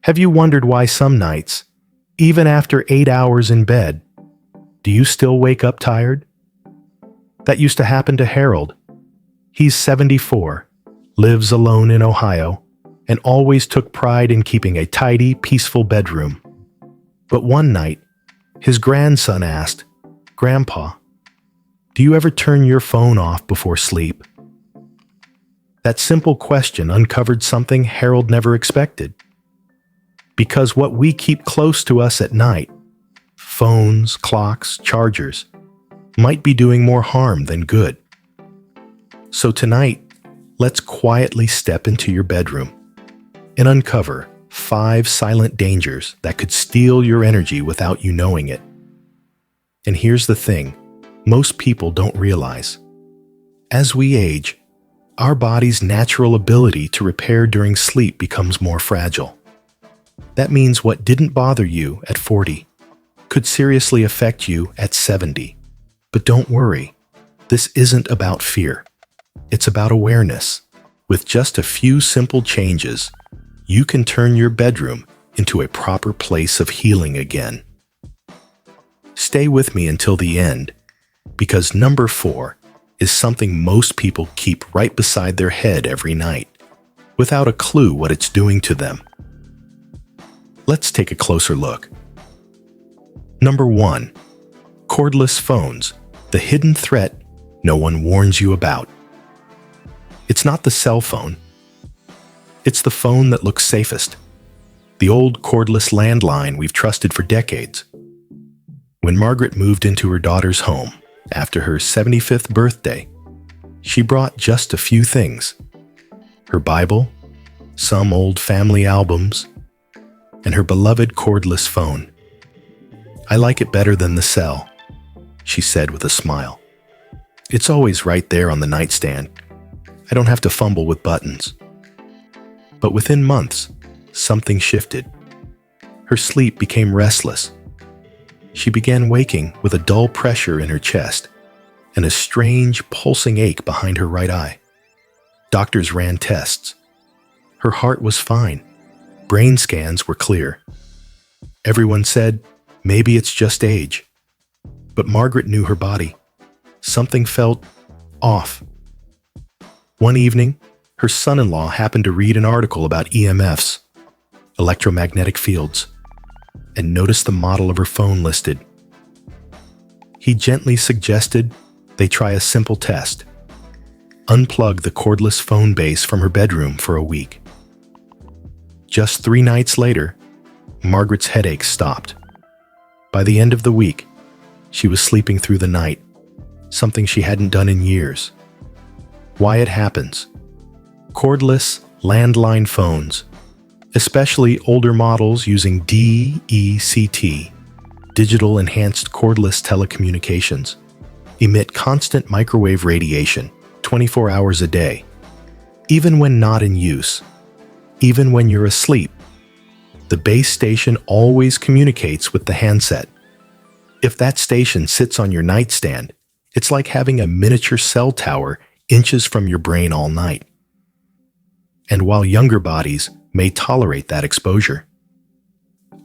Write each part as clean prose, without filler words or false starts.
Have you wondered why some nights, even after 8 hours in bed, do you still wake up tired? That used to happen to Harold. He's 74, lives alone in Ohio, and always took pride in keeping a tidy, peaceful bedroom. But one night, his grandson asked, "Grandpa, do you ever turn your phone off before sleep?" That simple question uncovered something Harold never expected. Because what we keep close to us at night, phones, clocks, chargers, might be doing more harm than good. So tonight, let's quietly step into your bedroom and uncover 5 silent dangers that could steal your energy without you knowing it. And here's the thing, most people don't realize. As we age, our body's natural ability to repair during sleep becomes more fragile. That means what didn't bother you at 40 could seriously affect you at 70. But don't worry, this isn't about fear. It's about awareness. With just a few simple changes, you can turn your bedroom into a proper place of healing again. Stay with me until the end, because number 4 is something most people keep right beside their head every night, without a clue what it's doing to them. Let's take a closer look. Number 1. Cordless phones, the hidden threat no one warns you about. It's not the cell phone. It's the phone that looks safest. The old cordless landline we've trusted for decades. When Margaret moved into her daughter's home after her 75th birthday, she brought just a few things: her Bible, some old family albums, and her beloved cordless phone. "I like it better than the cell," she said with a smile. "It's always right there on the nightstand. I don't have to fumble with buttons." But within months, something shifted. Her sleep became restless. She began waking with a dull pressure in her chest and a strange, pulsing ache behind her right eye. Doctors ran tests. Her heart was fine. Brain scans were clear. Everyone said, maybe it's just age. But Margaret knew her body. Something felt off. One evening, her son-in-law happened to read an article about EMFs, electromagnetic fields, and noticed the model of her phone listed. He gently suggested they try a simple test: unplug the cordless phone base from her bedroom for a week. Just 3 nights later, Margaret's headaches stopped. By the end of the week, she was sleeping through the night, something she hadn't done in years. Why it happens? Cordless landline phones, especially older models using DECT, digital enhanced cordless telecommunications, emit constant microwave radiation 24 hours a day, even when not in use. Even when you're asleep, the base station always communicates with the handset. If that station sits on your nightstand, it's like having a miniature cell tower inches from your brain all night. And while younger bodies may tolerate that exposure,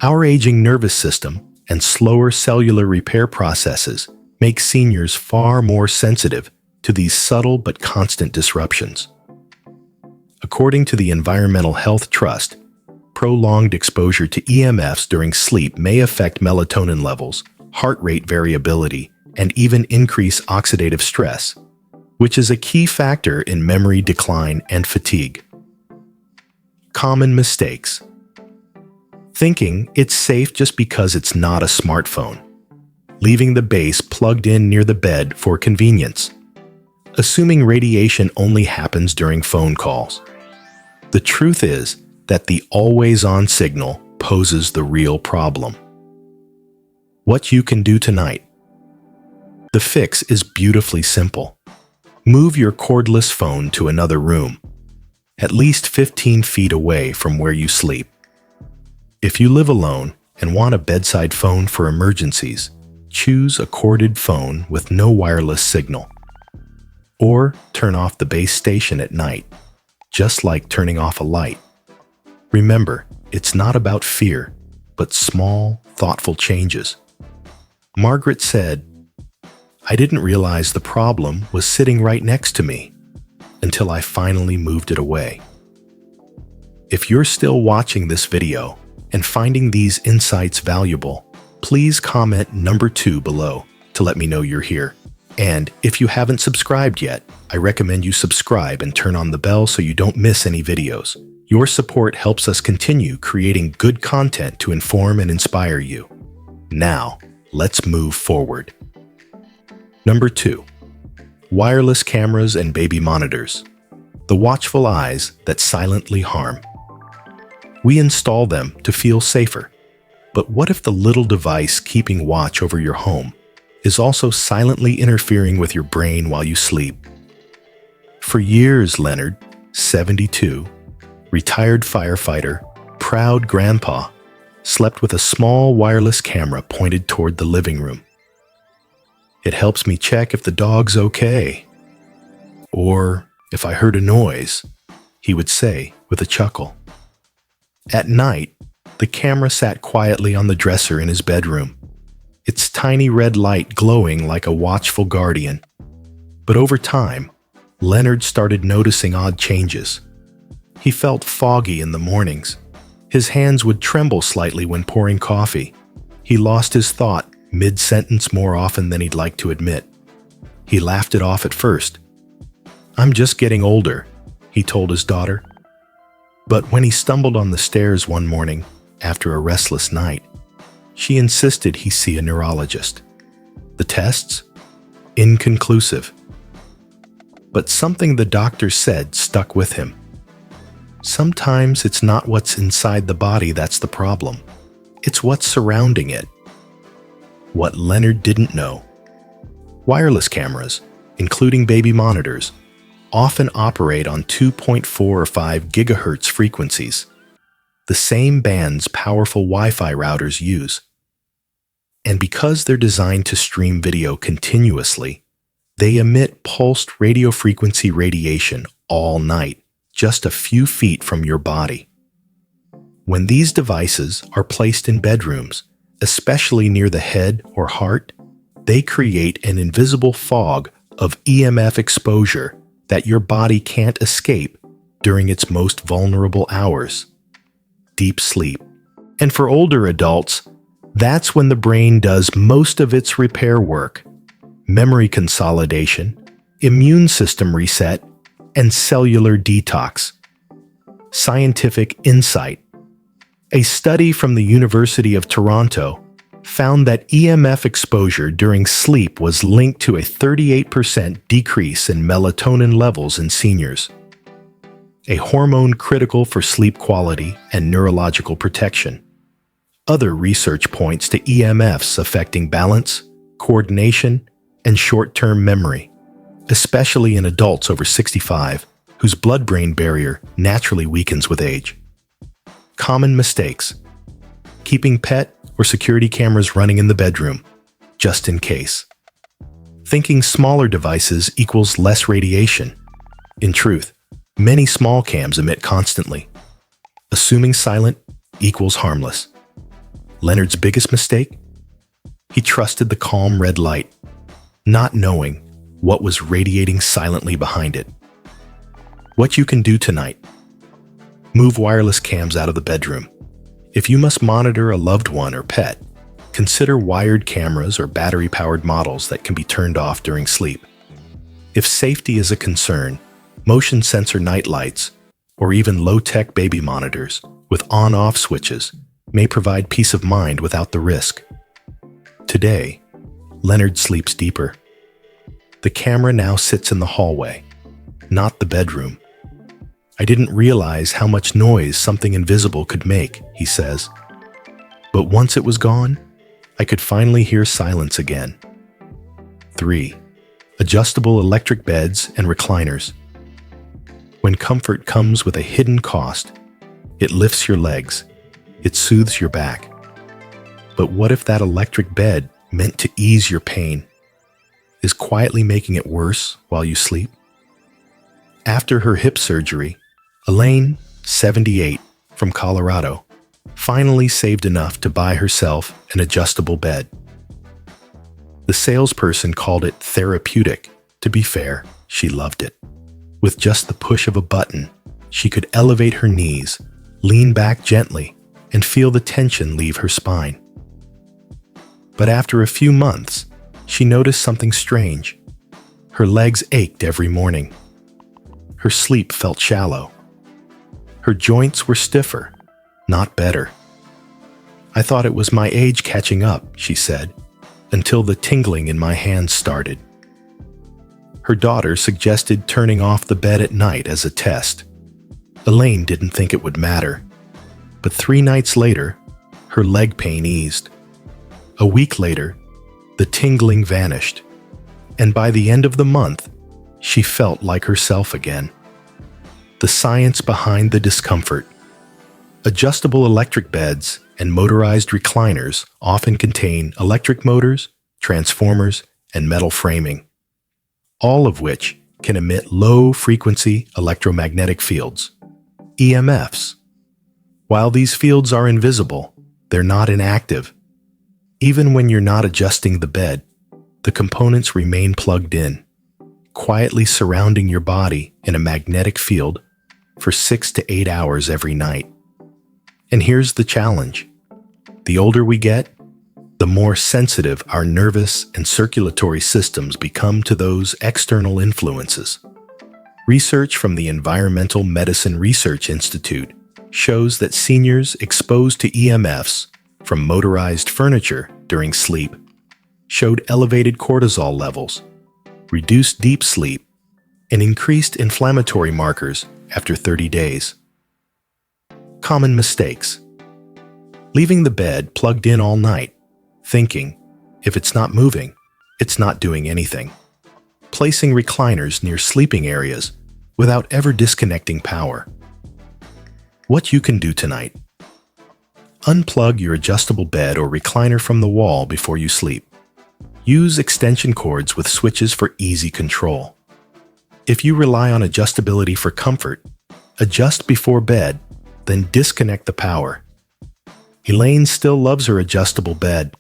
our aging nervous system and slower cellular repair processes make seniors far more sensitive to these subtle but constant disruptions. According to the Environmental Health Trust, prolonged exposure to EMFs during sleep may affect melatonin levels, heart rate variability, and even increase oxidative stress, which is a key factor in memory decline and fatigue. Common mistakes. Thinking it's safe just because it's not a smartphone. Leaving the base plugged in near the bed for convenience. Assuming radiation only happens during phone calls. The truth is that the always-on signal poses the real problem. What you can do tonight. The fix is beautifully simple. Move your cordless phone to another room, at least 15 feet away from where you sleep. If you live alone and want a bedside phone for emergencies, choose a corded phone with no wireless signal. Or turn off the base station at night, just like turning off a light. Remember, it's not about fear, but small, thoughtful changes. Margaret said, "I didn't realize the problem was sitting right next to me until I finally moved it away." If you're still watching this video and finding these insights valuable, please comment number 2 below to let me know you're here. And if you haven't subscribed yet, I recommend you subscribe and turn on the bell so you don't miss any videos. Your support helps us continue creating good content to inform and inspire you. Now, let's move forward. Number 2. Wireless cameras and baby monitors. The watchful eyes that silently harm. We install them to feel safer. But what if the little device keeping watch over your home is also silently interfering with your brain while you sleep? For years, Leonard, 72, retired firefighter, proud grandpa, slept with a small wireless camera pointed toward the living room. "It helps me check if the dog's okay. Or if I heard a noise," he would say with a chuckle. At night, the camera sat quietly on the dresser in his bedroom, its tiny red light glowing like a watchful guardian. But over time, Leonard started noticing odd changes. He felt foggy in the mornings. His hands would tremble slightly when pouring coffee. He lost his thought mid-sentence more often than he'd like to admit. He laughed it off at first. "I'm just getting older," he told his daughter. But when he stumbled on the stairs one morning after a restless night, she insisted he see a neurologist. The tests? Inconclusive. But something the doctor said stuck with him. Sometimes it's not what's inside the body that's the problem. It's what's surrounding it. What Leonard didn't know. Wireless cameras, including baby monitors, often operate on 2.4 or 5 gigahertz frequencies, the same bands powerful Wi-Fi routers use. And because they're designed to stream video continuously, they emit pulsed radio frequency radiation all night, just a few feet from your body. When these devices are placed in bedrooms, especially near the head or heart, they create an invisible fog of EMF exposure that your body can't escape during its most vulnerable hours. Deep sleep. And for older adults, that's when the brain does most of its repair work. Memory consolidation, immune system reset, and cellular detox. Scientific insight. A study from the University of Toronto found that EMF exposure during sleep was linked to a 38% decrease in melatonin levels in seniors, a hormone critical for sleep quality and neurological protection. Other research points to EMFs affecting balance, coordination, and short-term memory, especially in adults over 65, whose blood-brain barrier naturally weakens with age. Common mistakes. Keeping pet or security cameras running in the bedroom, just in case. Thinking smaller devices equals less radiation. In truth, many small cams emit constantly. Assuming silent equals harmless. Leonard's biggest mistake? He trusted the calm red light, not knowing what was radiating silently behind it. What you can do tonight. Move wireless cams out of the bedroom. If you must monitor a loved one or pet, consider wired cameras or battery-powered models that can be turned off during sleep. If safety is a concern, motion sensor night lights, or even low-tech baby monitors with on-off switches may provide peace of mind without the risk. Today, Leonard sleeps deeper. The camera now sits in the hallway, not the bedroom. "I didn't realize how much noise something invisible could make," he says. "But once it was gone, I could finally hear silence again." 3. Adjustable electric beds and recliners. When comfort comes with a hidden cost, it lifts your legs, it soothes your back. But what if that electric bed, meant to ease your pain, is quietly making it worse while you sleep? After her hip surgery, Elaine, 78, from Colorado, finally saved enough to buy herself an adjustable bed. The salesperson called it therapeutic. To be fair, she loved it. With just the push of a button, she could elevate her knees, lean back gently, and feel the tension leave her spine. But after a few months, she noticed something strange. Her legs ached every morning. Her sleep felt shallow. Her joints were stiffer, not better. I thought it was my age catching up, she said, until the tingling in my hands started. Her daughter suggested turning off the bed at night as a test. Elaine didn't think it would matter, but 3 nights later, her leg pain eased. A week later, the tingling vanished, and by the end of the month, she felt like herself again. The science behind the discomfort. Adjustable electric beds and motorized recliners often contain electric motors, transformers, and metal framing, all of which can emit low-frequency electromagnetic fields, EMFs. While these fields are invisible, they're not inactive. Even when you're not adjusting the bed, the components remain plugged in, quietly surrounding your body in a magnetic field for 6 to 8 hours every night. And here's the challenge. The older we get, the more sensitive our nervous and circulatory systems become to those external influences. Research from the Environmental Medicine Research Institute shows that seniors exposed to EMFs from motorized furniture during sleep showed elevated cortisol levels, reduced deep sleep, and increased inflammatory markers after 30 days. Common mistakes. Leaving the bed plugged in all night, thinking, if it's not moving, it's not doing anything. Placing recliners near sleeping areas without ever disconnecting power. What you can do tonight. Unplug your adjustable bed or recliner from the wall before you sleep. Use extension cords with switches for easy control. If you rely on adjustability for comfort, adjust before bed, then disconnect the power. Elaine still loves her adjustable bed.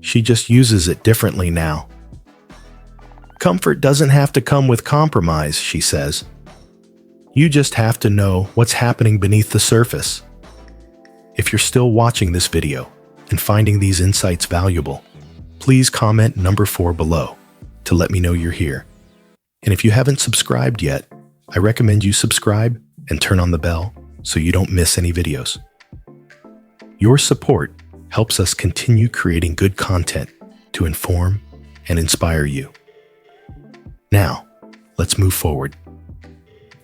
She just uses it differently now. Comfort doesn't have to come with compromise, she says. You just have to know what's happening beneath the surface. If you're still watching this video and finding these insights valuable, please comment number 4 below to let me know you're here. And if you haven't subscribed yet, I recommend you subscribe and turn on the bell so you don't miss any videos. Your support helps us continue creating good content to inform and inspire you. Now, let's move forward.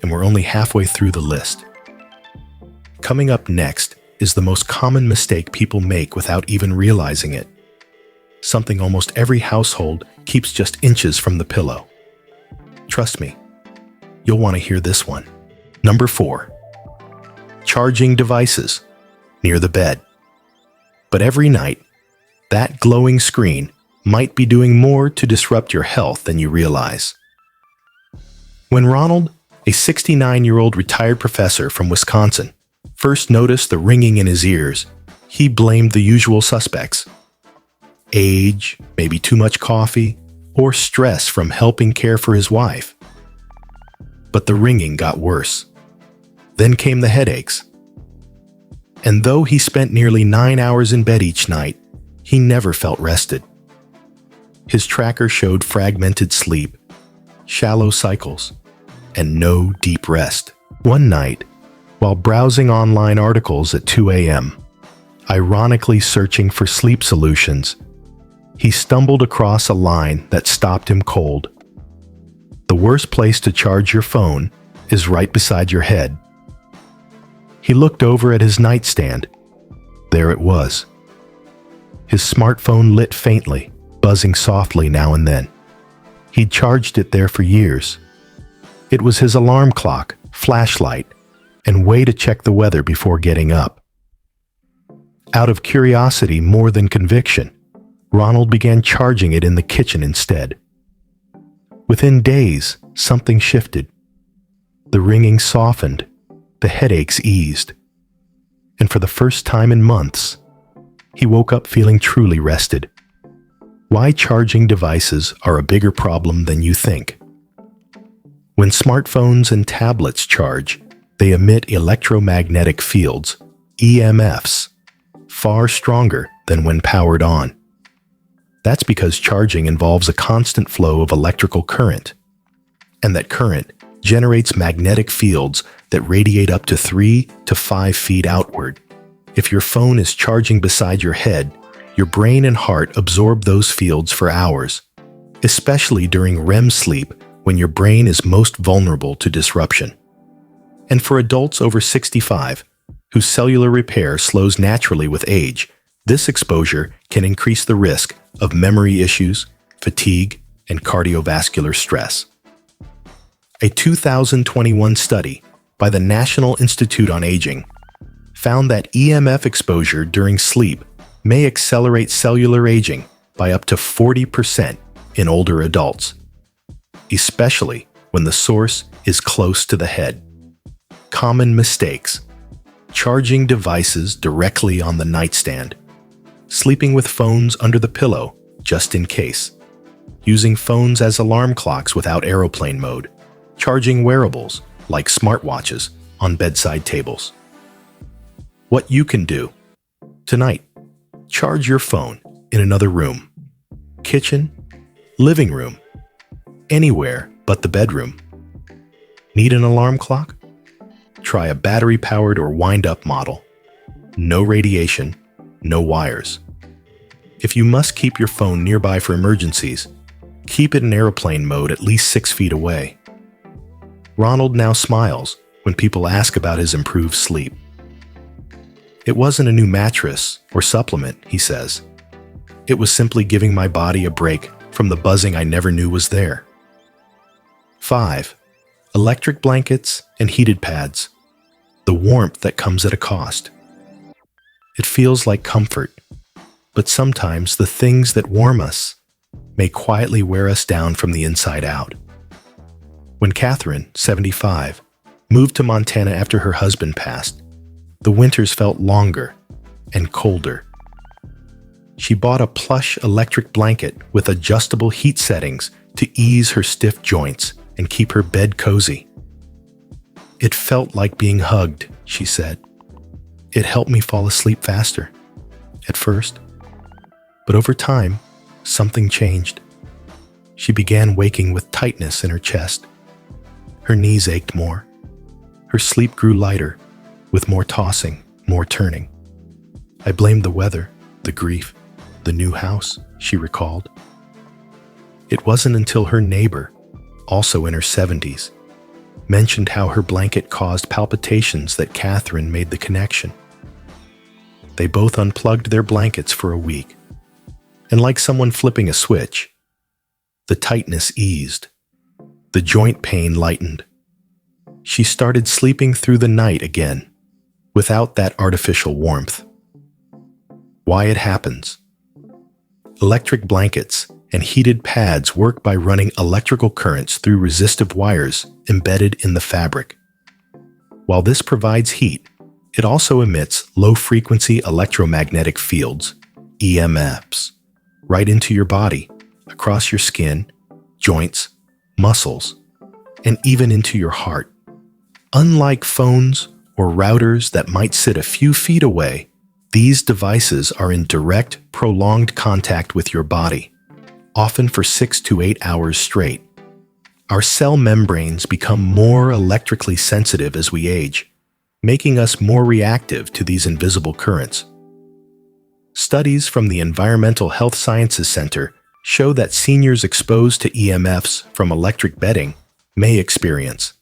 And we're only halfway through the list. Coming up next is the most common mistake people make without even realizing it. Something almost every household keeps just inches from the pillow. Trust me, you'll want to hear this one. Number 4. Charging devices near the bed. But every night, that glowing screen might be doing more to disrupt your health than you realize. When Ronald, a 69-year-old retired professor from Wisconsin, first noticed the ringing in his ears, he blamed the usual suspects. Age, maybe too much coffee, or stress from helping care for his wife. But the ringing got worse. Then came the headaches. And though he spent nearly 9 hours in bed each night, he never felt rested. His tracker showed fragmented sleep, shallow cycles, and no deep rest. One night, while browsing online articles at 2 a.m., ironically searching for sleep solutions, he stumbled across a line that stopped him cold. The worst place to charge your phone is right beside your head. He looked over at his nightstand. There it was. His smartphone lit faintly, buzzing softly now and then. He'd charged it there for years. It was his alarm clock, flashlight, and way to check the weather before getting up. Out of curiosity more than conviction, Ronald began charging it in the kitchen instead. Within days, something shifted. The ringing softened, the headaches eased. and for the first time in months, he woke up feeling truly rested. Why charging devices are a bigger problem than you think. When smartphones and tablets charge, they emit electromagnetic fields, EMFs, far stronger than when powered on. That's because charging involves a constant flow of electrical current, and that current generates magnetic fields that radiate up to 3 to 5 feet outward. If your phone is charging beside your head, your brain and heart absorb those fields for hours, especially during REM sleep when your brain is most vulnerable to disruption. And for adults over 65, whose cellular repair slows naturally with age, this exposure can increase the risk of memory issues, fatigue, and cardiovascular stress. A 2021 study by the National Institute on Aging found that EMF exposure during sleep may accelerate cellular aging by up to 40% in older adults, especially when the source is close to the head. Common mistakes: charging devices directly on the nightstand, sleeping with phones under the pillow just in case, using phones as alarm clocks without airplane mode, charging wearables like smartwatches on bedside tables. What you can do tonight: charge your phone in another room, kitchen, living room, anywhere but the bedroom. Need an alarm clock? Try a battery-powered or wind-up model. No radiation, no wires. If you must keep your phone nearby for emergencies, keep it in airplane mode at least 6 feet away. Ronald now smiles when people ask about his improved sleep. It wasn't a new mattress or supplement, he says. It was simply giving my body a break from the buzzing I never knew was there. 5. Electric blankets and heated pads. The warmth that comes at a cost. It feels like comfort, but sometimes the things that warm us may quietly wear us down from the inside out. When Catherine, 75, moved to Montana after her husband passed, the winters felt longer and colder. She bought a plush electric blanket with adjustable heat settings to ease her stiff joints and keep her bed cozy. It felt like being hugged, she said. It helped me fall asleep faster, at first. But over time, something changed. She began waking with tightness in her chest. Her knees ached more. Her sleep grew lighter, with more tossing, more turning. I blamed the weather, the grief, the new house, she recalled. It wasn't until her neighbor, also in her 70s, mentioned how her blanket caused palpitations that Catherine made the connection. They both unplugged their blankets for a week, and like someone flipping a switch, the tightness eased. The joint pain lightened. She started sleeping through the night again, without that artificial warmth. Why it happens. Electric blankets and heated pads work by running electrical currents through resistive wires embedded in the fabric. While this provides heat, it also emits low-frequency electromagnetic fields, EMFs, right into your body, across your skin, joints, muscles, and even into your heart. Unlike phones or routers that might sit a few feet away, these devices are in direct, prolonged contact with your body, often for 6 to 8 hours straight. Our cell membranes become more electrically sensitive as we age, making us more reactive to these invisible currents. Studies from the Environmental Health Sciences Center show that seniors exposed to EMFs from electric bedding may experience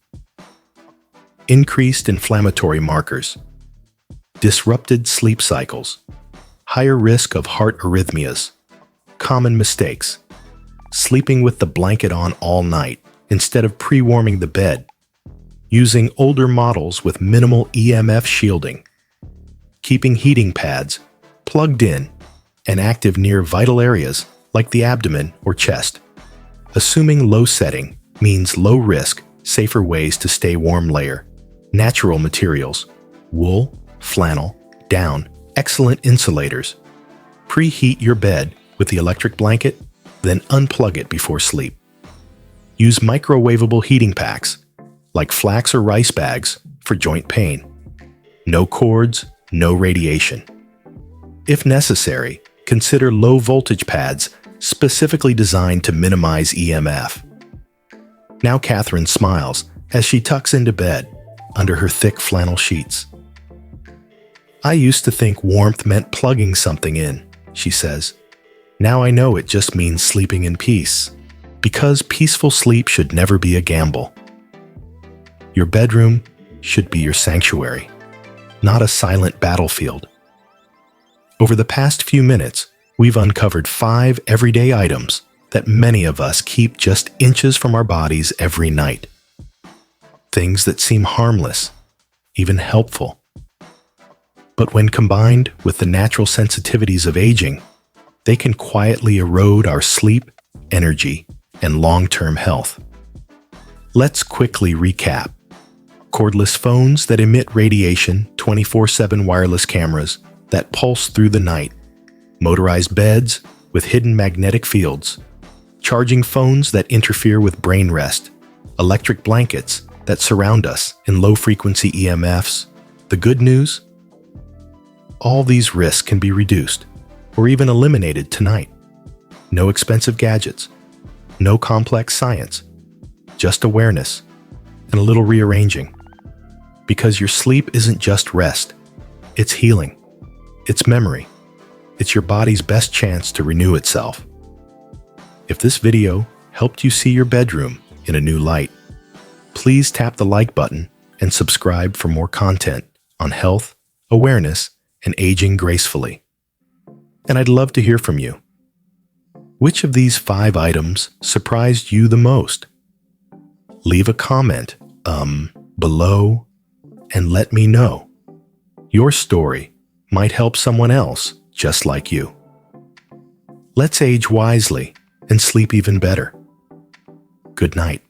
increased inflammatory markers, disrupted sleep cycles, higher risk of heart arrhythmias, common mistakes, sleeping with the blanket on all night instead of pre-warming the bed, using older models with minimal EMF shielding, keeping heating pads plugged in and active near vital areas like the abdomen or chest. Assuming low setting means low risk, safer ways to stay warm layer. Natural materials, wool, flannel, Down, excellent insulators. Preheat your bed with the electric blanket, then unplug it before sleep. Use microwavable heating packs, like flax or rice bags, for joint pain. No cords, no radiation. If necessary, consider low voltage pads specifically designed to minimize EMF. Now Catherine smiles as she tucks into bed under her thick flannel sheets. I used to think warmth meant plugging something in, she says. Now I know it just means sleeping in peace, because peaceful sleep should never be a gamble. Your bedroom should be your sanctuary, not a silent battlefield. Over the past few minutes, we've uncovered 5 everyday items that many of us keep just inches from our bodies every night. Things that seem harmless, even helpful. But when combined with the natural sensitivities of aging, they can quietly erode our sleep, energy, and long-term health. Let's quickly recap. Cordless phones that emit radiation, 24/7 wireless cameras that pulse through the night, motorized beds with hidden magnetic fields, charging phones that interfere with brain rest, electric blankets that surround us in low-frequency EMFs. The good news? All these risks can be reduced or even eliminated tonight. No expensive gadgets, no complex science, just awareness and a little rearranging. Because your sleep isn't just rest, it's healing, it's memory, it's your body's best chance to renew itself. If this video helped you see your bedroom in a new light, please tap the like button and subscribe for more content on health, awareness, and aging gracefully. And I'd love to hear from you. Which of these 5 items surprised you the most? Leave a comment below and let me know. Your story might help someone else just like you. Let's age wisely and sleep even better. Good night.